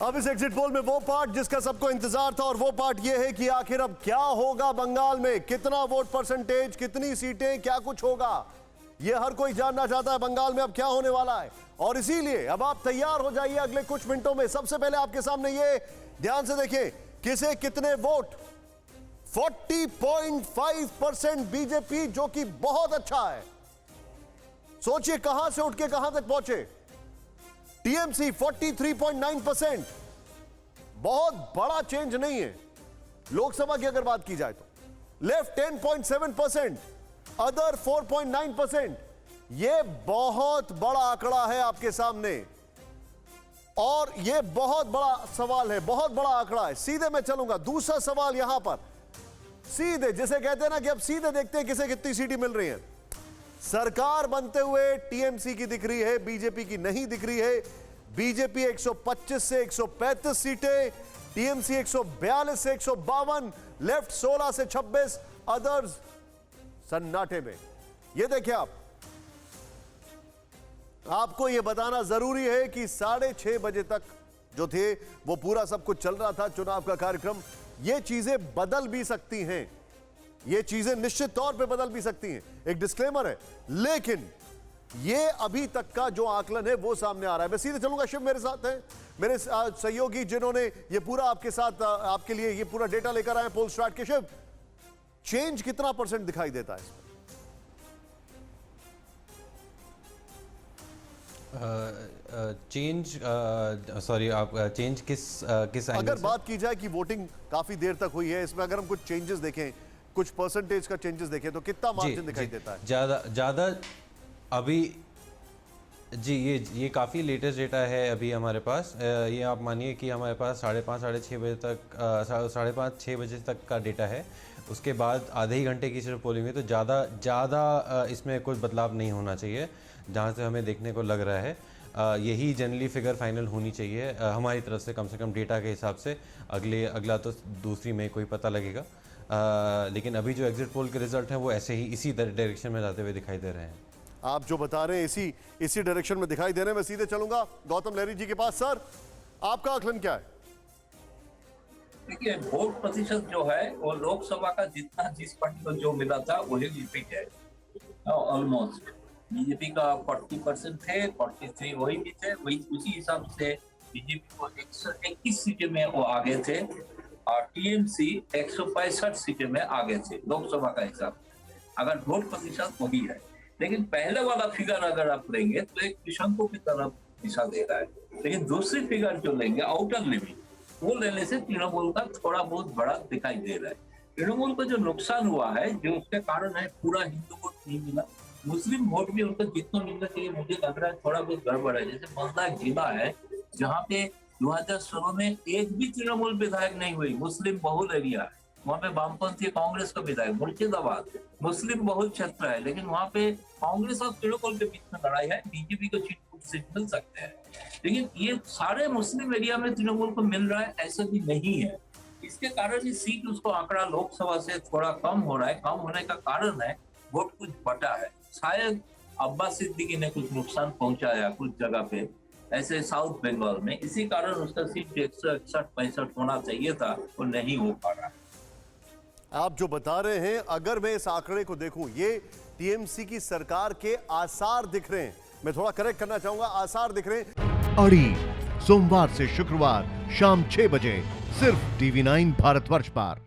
अब इस exit poll में वो पार्ट जिसका सबको इंतजार था और वो पार्ट ये है कि आखिर अब क्या होगा बंगाल में, कितना वोट परसेंटेज, कितनी सीटें, क्या कुछ होगा, ये हर कोई जानना चाहता है बंगाल में अब क्या होने वाला है। और इसीलिए अब आप तैयार हो जाइए अगले कुछ मिनटों में। सबसे पहले आपके सामने ये ध्यान से देखिए किसे कितने वोट। 40.5% बीजेपी, जो कि बहुत अच्छा है। सोचिए कहां से उठ के कहां तक पहुंचे। टीएमसी 43.9%, बहुत बड़ा चेंज नहीं है लोकसभा की अगर बात की जाए तो। Left 10.7%, other 4.9%। यह बहुत बड़ा आंकड़ा है आपके सामने और यह बहुत बड़ा सवाल है, बहुत बड़ा आंकड़ा है। सीधे मैं चलूंगा दूसरा सवाल यहां पर, सीधे जिसे कहते हैं ना कि अब सीधे देखते हैं किसे कितनी सीटें मिल रही हैं। सरकार बनते हुए टीएमसी की दिख रही है, बीजेपी की नहीं दिख रही है। बीजेपी 125 से 135 सीटें, टीएमसी 142 से 152, लेफ्ट 16 से 26, अदर्स सन्नाटे में। ये देखिए आपको यह बताना जरूरी है कि 6:30 बजे तक जो थे वो पूरा सब कुछ चल रहा था चुनाव का कार्यक्रम। ये चीजें बदल भी सकती हैं, ये चीजें निश्चित तौर पे बदल भी सकती हैं, एक डिस्क्लेमर है। लेकिन ये अभी तक का जो आकलन है वो सामने आ रहा है। मैं सीधे चलूंगा, शिव मेरे साथ हैं, मेरे सहयोगी जिन्होंने ये पूरा आपके साथ आपके लिए ये पूरा डेटा लेकर आए पोल स्टार्ट के। शिव, चेंज कितना परसेंट दिखाई देता है इसमें? चेंज सॉरी, आप चेंज किस एंगल अगर से? बात की जाए कि वोटिंग काफी देर तक हुई है, इसमें अगर हम कुछ चेंजेस देखें, कुछ परसेंटेज का चेंजेस देखें तो कितना मार्जिन दिखाई देता है? ज़्यादा अभी जी, ये काफ़ी लेटेस्ट डेटा है अभी हमारे पास। ये आप मानिए कि हमारे पास 5:30 साढ़े 6 बजे तक 5:30-6 बजे तक का डेटा है। उसके बाद आधे ही घंटे की सिर्फ पोलिंग हुई, तो ज़्यादा इसमें कोई बदलाव नहीं होना चाहिए जहाँ से हमें देखने को लग रहा है। यही जनरली फिगर फाइनल होनी चाहिए हमारी तरफ से कम डेटा के हिसाब से। अगला तो दूसरी मई को ही पता लगेगा। लेकिन अभी जो एग्जिट पोल के रिजल्ट हैं वो ऐसे ही इसी डायरेक्शन में जाते हुए दिखाई दे रहे हैं। आप जो बता रहे हैं इसी डायरेक्शन में दिखाई दे रहे हैं। मैं सीधे चलूंगा गौतम लहरी जी के पास। सर, आपका आकलन क्या है? देखिए, वोट प्रतिशत जो है वो लोकसभा का जितना जिस पार्टी को जो मिला था वही रिपीट है ऑलमोस्ट। बीजेपी का 40% थे, 43 वही भी थे, वही उसी हिसाब से बीजेपी को 121 सीटें में वो आगे थे और टीएमसी 165 सीटें में आगे थे लोकसभा का हिसाब। अगर वोट प्रतिशत वही है, लेकिन पहले वाला फिगर अगर आप लेंगे तो एक विषंकों की तरफ दिशा दे रहा है। लेकिन दूसरी फिगर जो लेंगे आउटर लिमिट, वो लेने से तृणमूल का थोड़ा बहुत बड़ा दिखाई दे रहा है। तृणमूल को जो नुकसान हुआ है, जो उसके कारण है पूरा हिंदू वोट नहीं मिला, मुस्लिम वोट भी उनको जितना मिलना चाहिए मुझे लग रहा है थोड़ा बहुत गड़बड़ है। जैसे मालदा जिला है जहाँ पे 2016 में एक भी तृणमूल विधायक नहीं हुई, मुस्लिम बहुल एरिया है, वहाँ पे वामपंथी कांग्रेस का विधायक। मुर्शिदाबाद मुस्लिम बहुल क्षेत्र है, लेकिन वहाँ पे कांग्रेस और तृणमूल के बीच में लड़ाई है, बीजेपी को सीट मिल सकते हैं। लेकिन ये सारे मुस्लिम एरिया में तृणमूल को मिल रहा है ऐसा भी नहीं है। इसके कारण ये सीट उसको आंकड़ा लोकसभा से थोड़ा कम हो रहा है। कम होने का कारण है वोट कुछ बटा है। शायद अब्बास सिद्दीकी ने कुछ नुकसान पहुंचाया कुछ जगह पे, ऐसे साउथ बंगाल में, इसी कारण उसका सीट 161-65 होना चाहिए था, वो नहीं हो पा रहा है। आप जो बता रहे हैं, अगर मैं इस आंकड़े को देखूं, ये टीएमसी की सरकार के आसार दिख रहे हैं। मैं थोड़ा करेक्ट करना चाहूंगा, आसार दिख रहे हैं। अड़ी सोमवार से शुक्रवार शाम 6 बजे सिर्फ TV9 भारतवर्ष पर।